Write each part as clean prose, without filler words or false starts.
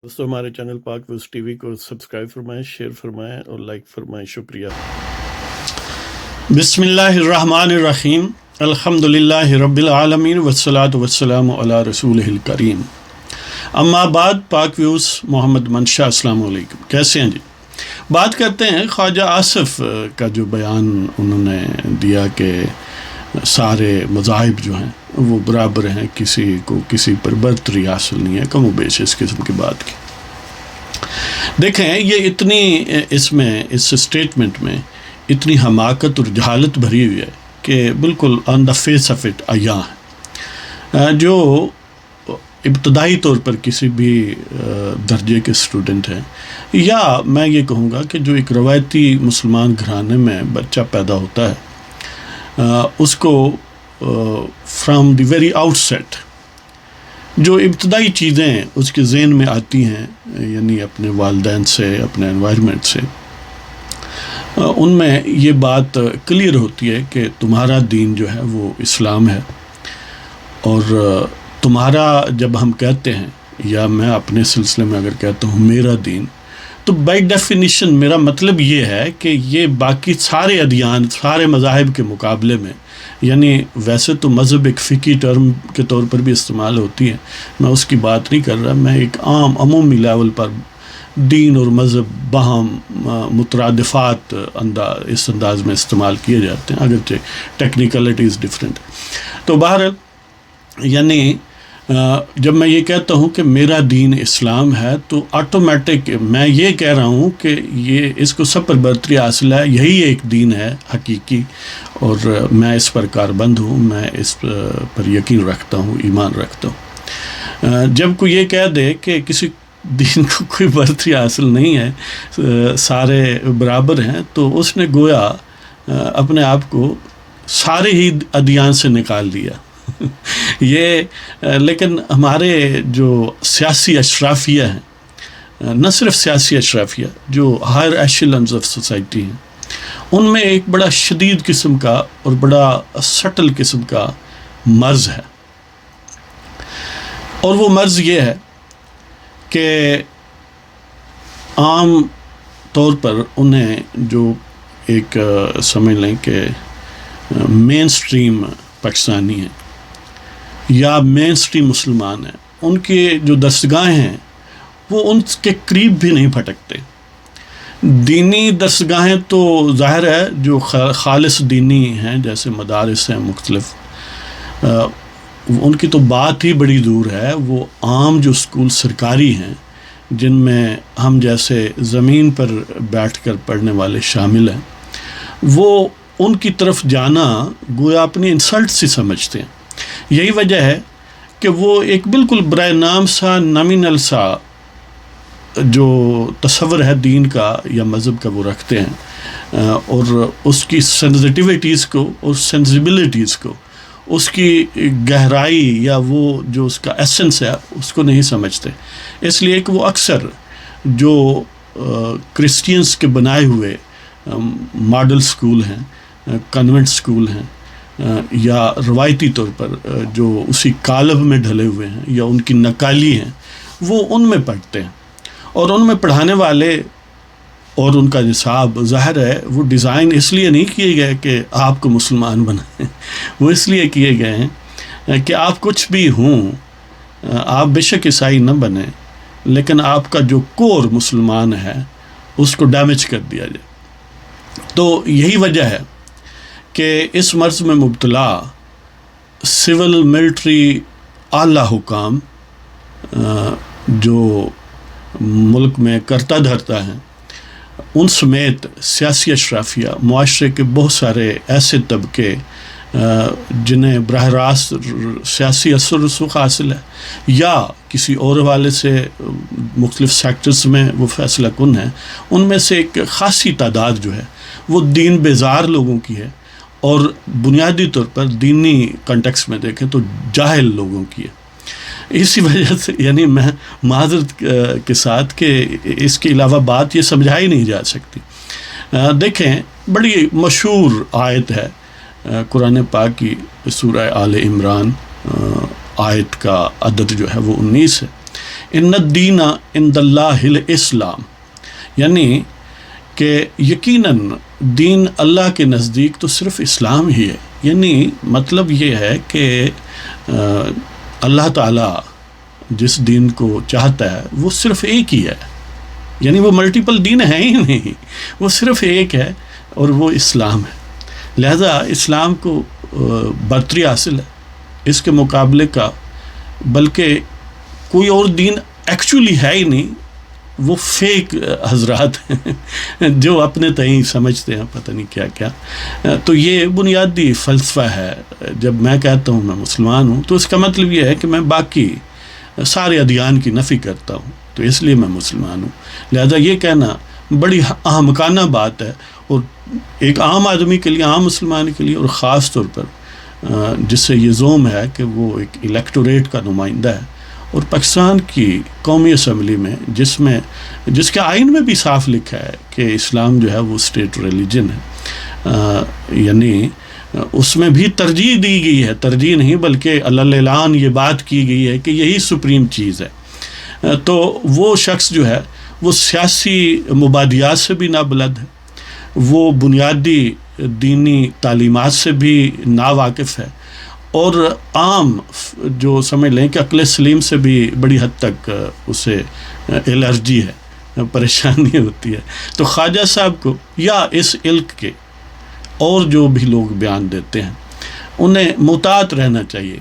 दोस्तों हमारे चैनल पाक व्यूज़ टीवी को सब्सक्राइब फरमाएं, शेयर फरमाएं और लाइक फरमाएं। शुक्रिया। बिस्मिल्लाहिर्रहमानिर्रहीम, अल्हम्दुलिल्लाहि रब्बिल आलमीन वस्सलातु वस्सलामु अला रसूलिहिल करीम। अम्मा बाद, पाक व्यूज़ मोहम्मद मंशा, अस्सलामु अलैकुम। कैसे हैं जी? बात करते हैं ख्वाजा आसिफ का जो बयान उन्होंने दिया कि सारे मज़ाहिब जो हैं वो बराबर हैं, किसी को किसी पर बरतरी हासिल नहीं है, कम बेश इस किस्म की बात की। देखें, ये इतनी इसमें इस स्टेटमेंट में इतनी हमाकत और जहालत भरी हुई है कि बिल्कुल on the face of it अया है। जो इब्तदाई तौर पर किसी भी दर्जे के स्टूडेंट हैं, या मैं ये कहूँगा कि जो एक रवायती मुसलमान घराने में बच्चा पैदा होता है, उसको फ्रॉम द वेरी आउटसेट जो इब्तदाई चीज़ें उसके ज़हन में आती हैं, यानी अपने वालिदैन से, अपने एनवायरनमेंट से, उनमें ये बात क्लियर होती है कि तुम्हारा दीन जो है वो इस्लाम है। और तुम्हारा जब हम कहते हैं, या मैं अपने सिलसिले में अगर कहता हूँ मेरा दीन, तो बाई डेफिनिशन मेरा मतलब ये है कि ये बाकी सारे अदियान, सारे मज़ाहिब के मुकाबले में, यानी वैसे तो मज़हब एक फ़िकी टर्म के तौर पर भी इस्तेमाल होती है, मैं उसकी बात नहीं कर रहा, मैं एक आम अमूमी लेवल पर दीन और मज़हब बाहम मुतरादिफ़ात इस अंदाज़ में इस्तेमाल किए जाते हैं, अगरचे टेक्निकलिटीज़ डिफरेंट। तो बहरहाल, यानी जब मैं ये कहता हूँ कि मेरा दीन इस्लाम है, तो ऑटोमेटिक मैं ये कह रहा हूँ कि ये इसको सब पर बरतरी हासिल है, यही एक दीन है हकीकी, और मैं इस पर कारबंद हूँ, मैं इस पर यकीन रखता हूँ, ईमान रखता हूँ। जब कोई ये कह दे कि किसी दीन को कोई बरतरी हासिल नहीं है, सारे बराबर हैं, तो उसने गोया अपने आप को सारे ही अदियान से निकाल दिया। ये लेकिन हमारे जो सियासी अशराफिया हैं, न सिर्फ सियासी अशराफिया, जो हायर एशेलन्स ऑफ सोसाइटी हैं, उनमें एक बड़ा शदीद किस्म का और बड़ा सटल किस्म का मर्ज़ है। और वो मर्ज़ ये है कि आम तौर पर उन्हें जो एक समझ लें कि मेन स्ट्रीम पाकिस्तानी हैं या मेन स्ट्रीम मुसलमान हैं, उनके जो दरसगाहें हैं वो उनके करीब भी नहीं फटकते। दीनी दरसगाहें तो ज़ाहिर है जो खालिस दीनी हैं, जैसे मदारिस हैं मुख्तलिफ, उनकी तो बात ही बड़ी दूर है। वो आम जो स्कूल सरकारी हैं, जिनमें हम जैसे ज़मीन पर बैठकर पढ़ने वाले शामिल हैं, वो उनकी तरफ जाना गोया अपनी इंसल्ट से समझते हैं। यही वजह है कि वो एक बिल्कुल बराए नाम सा, नॉमिनल सा जो तस्वर है दीन का या मज़हब का वो रखते हैं, और उसकी सेंसिटिविटीज़ को और सेंसिबिलिटीज़ को, उसकी गहराई या वो जो उसका एसेंस है उसको नहीं समझते। इसलिए कि वो अक्सर जो क्रिश्चियंस के बनाए हुए मॉडल स्कूल हैं, कन्वेंट स्कूल हैं, या रवायती तौर पर जो उसी कालब में ढले हुए हैं या उनकी नकाली हैं, वो उनमें पढ़ते हैं। और उनमें पढ़ाने वाले और उनका निसाब ज़ाहिर है वो डिज़ाइन इसलिए नहीं किए गए कि आपको मुसलमान बनाएं, वो इसलिए किए गए हैं कि आप कुछ भी हों, आप बेशक ईसाई न बने, लेकिन आपका जो कोर मुसलमान है उसको डैमेज कर दिया जाए। तो यही वजह है कि इस मर्ज़ में मुब्तला सिविल मिलिट्री आला हुकाम जो मुल्क में करता धरता है, उन समेत सियासी अशराफिया, मुआशरे के बहुत सारे ऐसे तबके जिन्हें बराह रास्त सियासी असर रसूख हासिल है या किसी और हवाले से मुख्तलिफ सेक्टर्स में वो फैसला कुन है, उनमें से एक ख़ासी तादाद जो है वो दीन बेजार लोगों की है, और बुनियादी तौर पर दीनी कॉन्टेक्स्ट में देखें तो जाहिल लोगों की है। इसी वजह से यानी मैं माज़रत के साथ कि इसके अलावा बात ये समझाई नहीं जा सकती। देखें, बड़ी मशहूर आयत है कुरान पाक की, सूरह आले इमरान, आयत का अदद जो है वो 19 है। ان الدین عند اللہ الاسلام، یعنی کہ یقیناً دین اللہ کے نزدیک تو صرف اسلام ہی ہے. یعنی مطلب یہ ہے کہ اللہ تعالیٰ جس دین کو چاہتا ہے وہ صرف ایک ہی ہے، یعنی وہ ملٹیپل دین ہیں ہی نہیں، وہ صرف ایک ہے اور وہ اسلام ہے. لہذا اسلام کو برتری حاصل ہے اس کے مقابلے کا، بلکہ کوئی اور دین ایکچولی ہے ہی نہیں. وہ فیک حضرات ہیں جو اپنے تئیں سمجھتے ہیں پتہ نہیں کیا کیا. تو یہ بنیادی فلسفہ ہے. جب میں کہتا ہوں میں مسلمان ہوں تو اس کا مطلب یہ ہے کہ میں باقی سارے ادیان کی نفی کرتا ہوں، تو اس لیے میں مسلمان ہوں. لہذا یہ کہنا بڑی احمقانہ بات ہے، اور ایک عام آدمی کے لیے، عام مسلمان کے لیے، اور خاص طور پر جس سے یہ زوم ہے کہ وہ ایک الیکٹوریٹ کا نمائندہ ہے، اور پاکستان کی قومی اسمبلی میں جس کے آئین میں بھی صاف لکھا ہے کہ اسلام جو ہے وہ اسٹیٹ ریلیجن ہے، یعنی اس میں بھی ترجیح دی گئی ہے، ترجیح نہیں بلکہ اعلان یہ بات کی گئی ہے کہ یہی سپریم چیز ہے. تو وہ شخص جو ہے وہ سیاسی مبادیات سے بھی نابلد ہے، وہ بنیادی دینی تعلیمات سے بھی ناواقف ہے، اور عام جو سمجھ لیں کہ عقل سلیم سے بھی بڑی حد تک اسے الرجی ہے، پریشانی ہوتی ہے. تو خواجہ صاحب کو یا اس علق کے اور جو بھی لوگ بیان دیتے ہیں انہیں محتاط رہنا چاہیے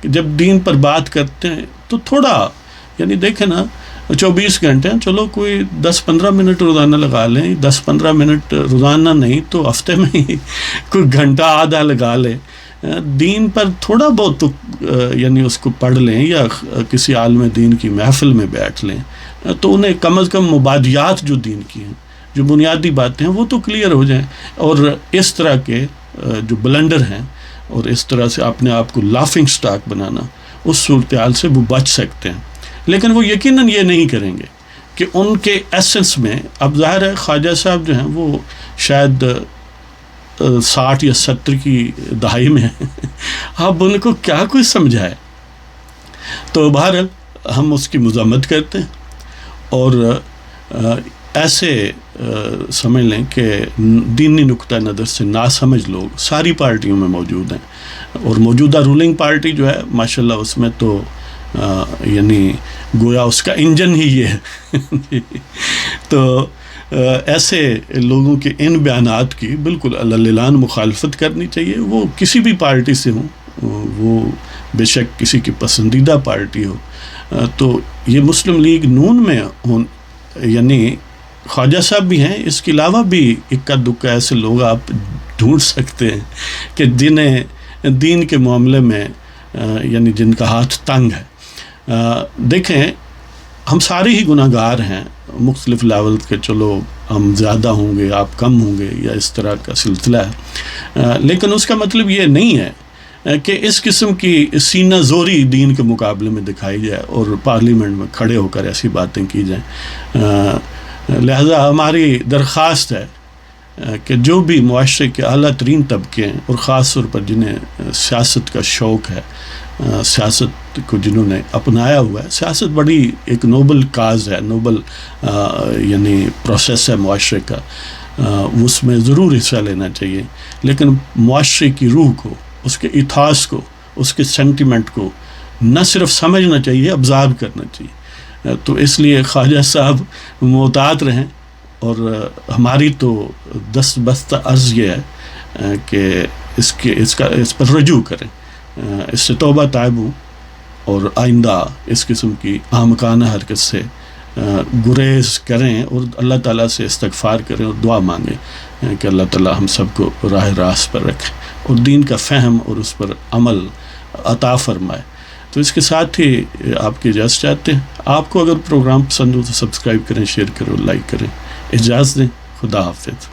کہ جب دین پر بات کرتے ہیں تو تھوڑا، یعنی دیکھیں نا 24 گھنٹے ہیں، چلو کوئی 10-15 منٹ روزانہ لگا لیں، 10-15 منٹ روزانہ نہیں تو ہفتے میں ہی کوئی گھنٹہ آدھا لگا لیں، دین پر تھوڑا بہت تو یعنی اس کو پڑھ لیں، یا کسی عالم دین کی محفل میں بیٹھ لیں، تو انہیں کم از کم مبادیات جو دین کی ہیں، جو بنیادی باتیں ہیں، وہ تو کلیئر ہو جائیں. اور اس طرح کے جو بلنڈر ہیں اور اس طرح سے اپنے آپ کو لافنگ سٹاک بنانا، اس صورتحال سے وہ بچ سکتے ہیں. لیکن وہ یقیناً یہ نہیں کریں گے کہ ان کے ایسنس میں، اب ظاہر ہے خواجہ صاحب جو ہیں وہ شاید 60 یا 70 کی دہائی میں ہیں، اب ان کو کیا کوئی سمجھائے. تو بہرحال ہم اس کی مذمت کرتے ہیں، اور ایسے سمجھ لیں کہ دینی نقطہ نظر سے ناسمجھ لوگ ساری پارٹیوں میں موجود ہیں، اور موجودہ رولنگ پارٹی جو ہے ماشاءاللہ اس میں تو یعنی گویا اس کا انجن ہی یہ ہے. تو ایسے لوگوں کے ان بیانات کی بالکل اعلان مخالفت کرنی چاہیے، وہ کسی بھی پارٹی سے ہوں، وہ بے شک کسی کی پسندیدہ پارٹی ہو. تو یہ مسلم لیگ نون میں یعنی خواجہ صاحب بھی ہیں، اس کے علاوہ بھی اکا دکا ایسے لوگ آپ ڈھونڈ سکتے ہیں کہ جنہیں دین کے معاملے میں یعنی جن کا ہاتھ تنگ ہے. دیکھیں ہم سارے ہی گناہ گار ہیں، مختلف لیول کے، چلو ہم زیادہ ہوں گے، آپ کم ہوں گے، یا اس طرح کا سلسلہ ہے، لیکن اس کا مطلب یہ نہیں ہے کہ اس قسم کی سینہ زوری دین کے مقابلے میں دکھائی جائے اور پارلیمنٹ میں کھڑے ہو کر ایسی باتیں کی جائیں. لہذا ہماری درخواست ہے کہ جو بھی معاشرے کے اعلیٰ ترین طبقے ہیں، اور خاص طور پر جنہیں سیاست کا شوق ہے، سیاست کو جنہوں نے اپنایا ہوا ہے، سیاست بڑی ایک نوبل کاز ہے، نوبل یعنی پروسیس ہے معاشرے کا، اس میں ضرور حصہ لینا چاہیے، لیکن معاشرے کی روح کو، اس کے ایتھاس کو، اس کے سینٹیمنٹ کو نہ صرف سمجھنا چاہیے، ابزارو کرنا چاہیے. تو اس لیے خواجہ صاحب محتاط رہیں، اور ہماری تو دستبستہ عرض یہ ہے کہ اس پر رجوع کریں، اس سے توبہ طائب ہوں، اور آئندہ اس قسم کی احمقانہ حرکت سے گریز کریں، اور اللہ تعالیٰ سے استغفار کریں اور دعا مانگیں کہ اللہ تعالیٰ ہم سب کو راہ راست پر رکھے اور دین کا فہم اور اس پر عمل عطا فرمائے. تو اس کے ساتھ ہی آپ کی اجازت چاہتے ہیں. آپ کو اگر پروگرام پسند ہو تو سبسکرائب کریں، شیئر کریں، لائک کریں. اجازت دیں. خدا حافظ.